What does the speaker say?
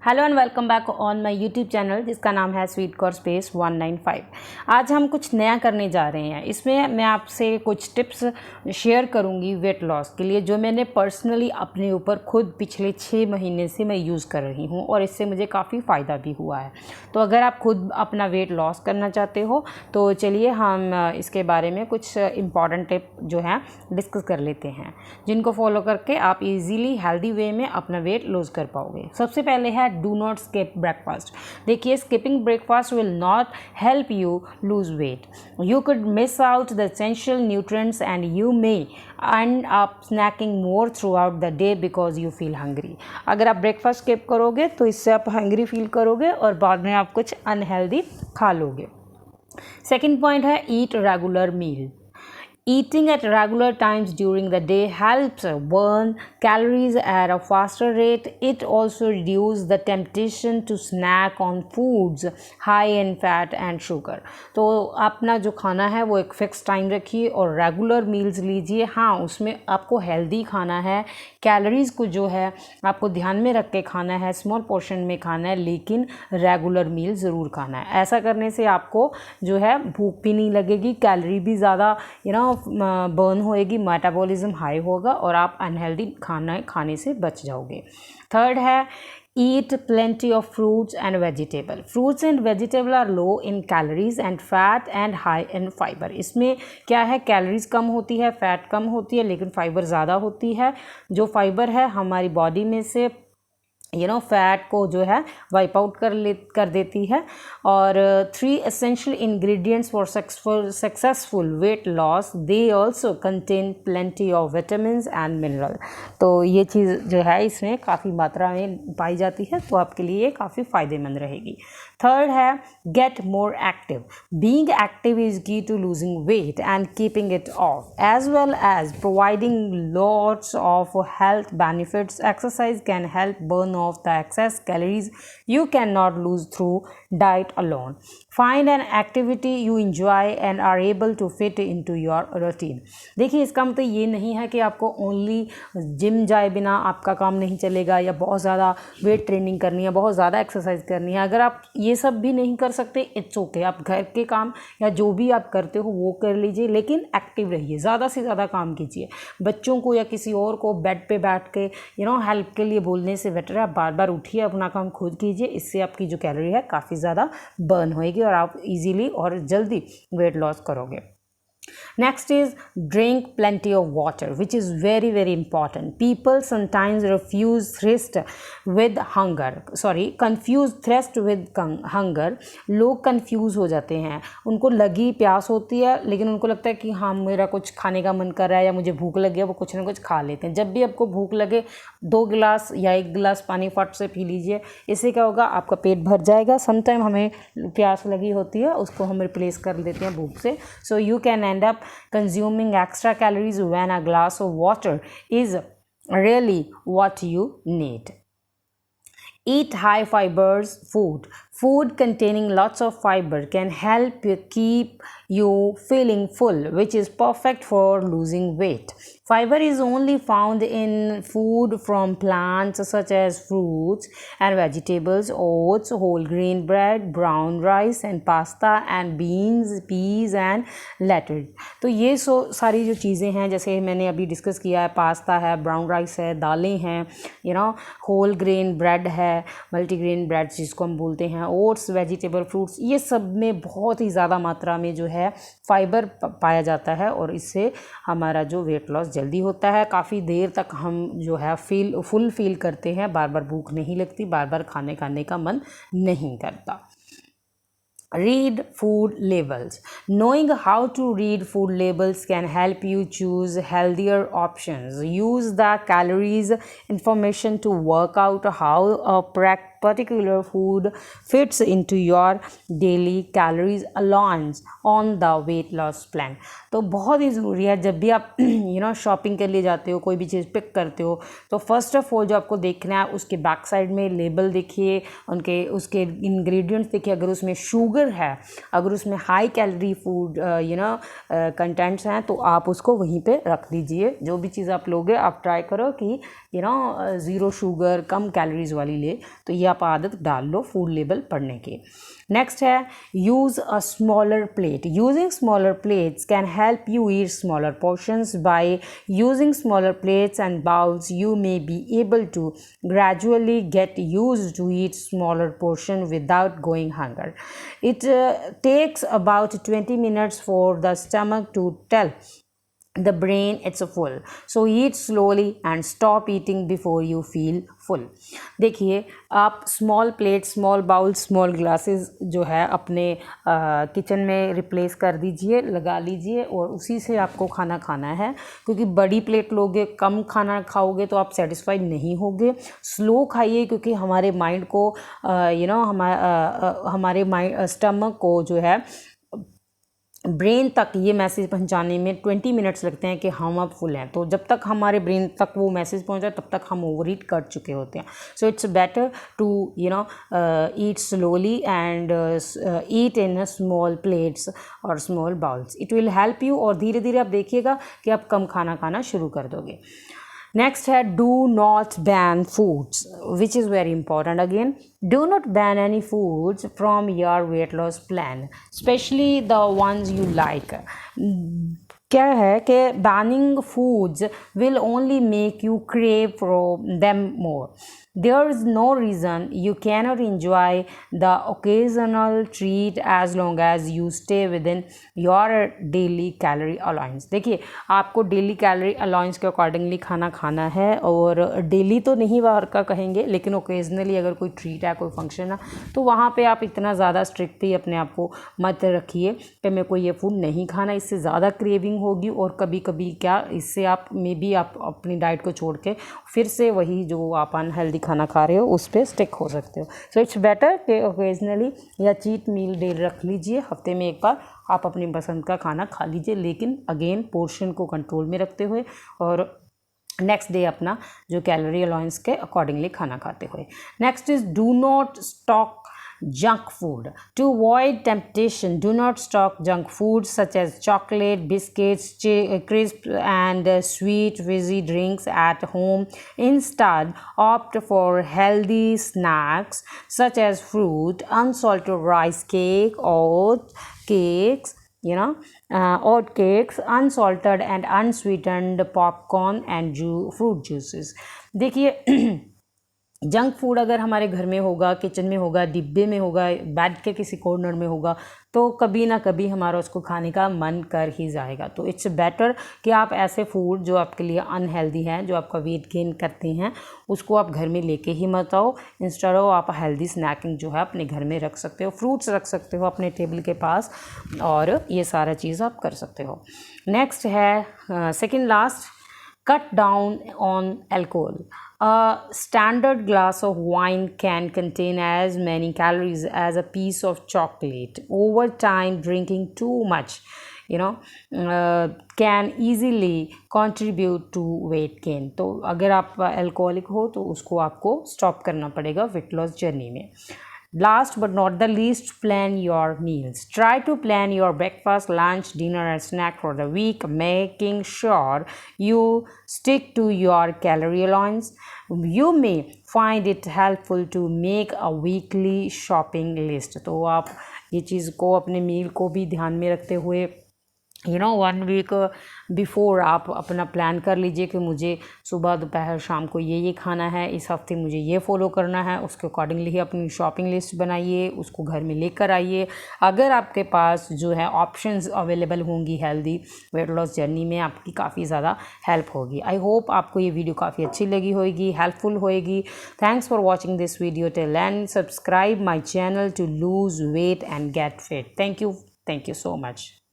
Hello and welcome back on my YouTube channel जिसका नाम है स्वीट कॉर स्पेस 195। आज हम कुछ नया करने जा रहे हैं। इसमें मैं आपसे कुछ टिप्स शेयर करूंगी वेट लॉस के लिए, जो मैंने पर्सनली अपने ऊपर खुद पिछले 6 महीने से मैं यूज़ कर रही हूं और इससे मुझे काफ़ी फ़ायदा भी हुआ है। तो अगर आप खुद अपना वेट लॉस करना चाहते हो तो चलिए हम इसके बारे में कुछ इंपॉर्टेंट टिप जो है डिस्कस कर लेते हैं, जिनको फॉलो करके आप इजीली हेल्दी वे में अपना वेट लूज़ कर पाओगे। सबसे पहले है डू नॉट स्किप ब्रेकफास्ट। देखिए, skipping breakfast will not help you lose weight. You could miss out the essential nutrients and you may end up snacking more throughout the day because you feel hungry. अगर आप breakfast skip करोगे तो इससे आप hungry feel करोगे और बाद में आप कुछ अनहेल्दी खा लोगे। सेकेंड पॉइंट है eat regular meal. Eating at regular times during the day helps burn calories at a faster rate. It also reduces the temptation to snack on foods high in fat and sugar. तो अपना जो खाना है वो एक fix time रखिए और regular meals लीजिए। हाँ, उसमें आपको हेल्दी खाना है, कैलोरीज़ को जो है आपको ध्यान में रख के खाना है, स्मॉल पोर्शन में खाना है, लेकिन रेगुलर मील ज़रूर खाना है। ऐसा करने से आपको जो है भूख भी नहीं लगेगी, कैलोरी भी ज़्यादा बर्न होएगी, मेटाबॉलिज्म हाई होगा और आप अनहेल्दी खाना खाने से बच जाओगे। थर्ड है eat plenty of fruits and vegetable. Fruits and vegetable are low in calories and fat and high in fibre. इसमें क्या है, कैलोरीज कम होती है, फैट कम होती है, लेकिन फाइबर ज़्यादा होती है। जो फाइबर है हमारी बॉडी में से फैट को जो है वाइप आउट कर देती है। और 3 essential ingredients for successful weight loss, they also contain plenty of vitamins and mineral. तो ये चीज़ जो है इसमें काफ़ी मात्रा में पाई जाती है, तो आपके लिए काफ़ी फ़ायदेमंद रहेगी। थर्ड है get more active. Being active is key to losing weight and keeping it off, as well as providing lots of health benefits. Exercise can help burn off the excess calories you cannot lose through diet alone. Find an activity you enjoy and are able to fit into your routine. देखिए, इसका मतलब ये नहीं है कि आपको only gym जाए बिना आपका काम नहीं चलेगा, या बहुत ज़्यादा वेट ट्रेनिंग करनी है, बहुत ज़्यादा एक्सरसाइज करनी है। अगर आप ये सब भी नहीं कर सकते, इट्स ओके, आप घर के काम या जो भी आप करते हो वो कर लीजिए, लेकिन एक्टिव रहिए, ज़्यादा से ज़्यादा काम कीजिए। बच्चों को या किसी और को बेड पे बैठ के हेल्प के लिए बोलने से बेटर है आप बार बार उठिए, अपना काम खुद कीजिए। इससे आपकी जो कैलोरी है काफ़ी ज़्यादा बर्न होएगी और आप इजीली और जल्दी वेट लॉस करोगे। Next is drink plenty of water, which is very very important. People sometimes confuse thirst with hunger. लोग कंफ्यूज हो जाते हैं, उनको लगी प्यास होती है लेकिन उनको लगता है कि हाँ मेरा कुछ खाने का मन कर रहा है या मुझे भूख लगी है, वो कुछ ना कुछ खा लेते हैं। जब भी आपको भूख लगे 2 गिलास या 1 गिलास पानी फट से पी लीजिए। इससे क्या होगा, आपका पेट भर जाएगा। समटाइम हमें प्यास लगी होती है, उसको हम रिप्लेस कर देते हैं भूख से। So you can and up consuming extra calories when a glass of water is really what you need. Eat high fibers food. Food containing lots of fiber can help you keep you feeling full, which is perfect for losing weight. Fiber is only found in food from plants such as fruits and vegetables, oats, whole grain bread, brown rice and pasta and beans, peas and lettuce. तो ये सारी जो चीज़ें हैं, जैसे मैंने अभी discuss किया है, पास्ता है, ब्राउन राइस है, दालें हैं, होल ग्रेन ब्रेड है, मल्टीग्रेन ब्रेड जिसको हम बोलते हैं, ओट्स, वेजिटेबल, फ्रूट्स, ये सब में बहुत ही ज़्यादा मात्रा में जो है फाइबर पाया जाता है और इससे हमारा जो वेट लॉस जल्दी होता है। काफ़ी देर तक हम जो है फुल फील करते हैं, बार बार भूख नहीं लगती, बार बार खाने का मन नहीं करता। Read food labels. Knowing how to read food labels can help you choose healthier options. Use the calories information to work out how a particular food fits into your daily calories allowance on the weight loss plan. तो बहुत ही ज़रूरी है, जब भी आप shopping के लिए जाते हो, कोई भी चीज़ पिक करते हो, तो फर्स्ट ऑफ ऑल जो आपको देखना है उसके बैक साइड में लेबल देखिए, उसके इंग्रेडिएंट्स देखिए। अगर उसमें शुगर है, अगर उसमें हाई कैलोरी फूड कंटेंट्स हैं, तो आप उसको वहीं पे रख दीजिए। जो भी चीज़ आप लोगे आप ट्राई करो कि ज़ीरो शुगर कम कैलोरीज वाली ले, तो ये आप आदत डाल लो फूड लेबल पढ़ने की। नेक्स्ट है use a smaller plate. Using smaller plates can help you eat smaller portions. By using smaller plates and bowls you may be able to gradually get used to eat smaller portion without going hunger. It takes about 20 minutes for the stomach to tell the brain it's full, so eat slowly and stop eating before you feel full. देखिए आप small plate, small bowl, small glasses जो है अपने kitchen में replace कर दीजिए, लगा लीजिए और उसी से आपको खाना खाना है, क्योंकि बड़ी प्लेट लोगे, कम खाना खाओगे तो आप सेटिस्फाइड नहीं होगे। स्लो खाइए, क्योंकि हमारे माइंड को हमारे माइंड स्टमक को जो है ब्रेन तक ये मैसेज पहुंचाने में 20 मिनट्स लगते हैं कि हम अब फुल हैं। तो जब तक हमारे ब्रेन तक वो मैसेज पहुंचा तब तक हम ओवर ईट कर चुके होते हैं। So it's better to eat slowly and eat in small plates और small bowls. It will help you, और धीरे धीरे आप देखिएगा कि आप कम खाना खाना शुरू कर दोगे। नेक्स्ट है do not ban foods, which is very important again. Do not ban any foods from your weight loss plan, specially the ones you like. क्या है कि banning foods will only make you crave for them more. There is no reason you cannot enjoy the occasional treat as long as you stay within your daily calorie allowance। देखिए आपको daily calorie allowance के accordingly खाना खाना है, और daily तो नहीं बाहर का कहेंगे, लेकिन ओकेजनली अगर कोई ट्रीट है, कोई फंक्शन है, तो वहाँ पे आप इतना ज़्यादा स्ट्रिक्टली अपने आप को मत रखिए कि मेरे को ये फूड नहीं खाना, इससे ज़्यादा क्रेविंग होगी और कभी कभी क्या इससे आप मे बी आप अपनी डाइट को छोड़ के फिर से वही जो आप अनहेल्दी खाना खा रहे हो उस पर स्टिक हो सकते हो। सो इट्स बेटर कि ओकेजनली या चीट मील डे रख लीजिए, हफ्ते में एक बार आप अपनी पसंद का खाना खा लीजिए, लेकिन अगेन पोर्शन को कंट्रोल में रखते हुए और नेक्स्ट डे अपना जो कैलोरी अलाउंस के अकॉर्डिंगली खाना खाते हुए। Next is do not stock junk food. To avoid temptation, do not stock junk foods such as chocolate, biscuits, crisps, and sweet fizzy drinks at home. Instead, opt for healthy snacks such as fruit, unsalted rice cake, oat cakes, oat cakes, unsalted and unsweetened popcorn, and fruit juices. देखिए junk food अगर हमारे घर में होगा, kitchen में होगा, डिब्बे में होगा, बेड के किसी कॉर्नर में होगा, तो कभी ना कभी हमारा उसको खाने का मन कर ही जाएगा। तो इट्स बेटर कि आप ऐसे फूड जो आपके लिए अनहेल्दी हैं, जो आपका वेट गेन करते हैं, उसको आप घर में लेके ही मत आओ। इंस्टेड ऑफ आप हेल्दी स्नैकिंग जो है अपने घर में रख सकते हो, फ्रूट्स रख सकते हो अपने टेबल के पास, और ये सारा चीज़ आप कर सकते हो। नेक्स्ट है second last, cut down on alcohol. A standard glass of wine can contain as many calories as a piece of chocolate. Over time, drinking too much, can easily contribute to weight gain. तो अगर आप alcoholic हो तो उसको आपको stop करना पड़ेगा weight loss journey में। Last but not the least, plan your meals. Try to plan your breakfast, lunch, dinner, and snack for the week, making sure you stick to your calorie allowance. You may find it helpful to make a weekly shopping list. तो आप ये चीज़ को अपने मील को भी ध्यान में रखते हुए 1 वीक बिफोर आप अपना प्लान कर लीजिए कि मुझे सुबह दोपहर शाम को ये खाना है, इस हफ्ते मुझे ये फॉलो करना है। उसके अकॉर्डिंगली ही अपनी शॉपिंग लिस्ट बनाइए, उसको घर में लेकर आइए। अगर आपके पास जो है ऑप्शंस अवेलेबल होंगी हेल्दी वेट लॉस जर्नी में, आपकी काफ़ी ज़्यादा हेल्प होगी। आई होप आपको ये वीडियो काफ़ी अच्छी लगी होगी, हेल्पफुल होएगी। Thanks for watching this video till end. Subscribe my channel to lose weight and get fit. Thank you so much.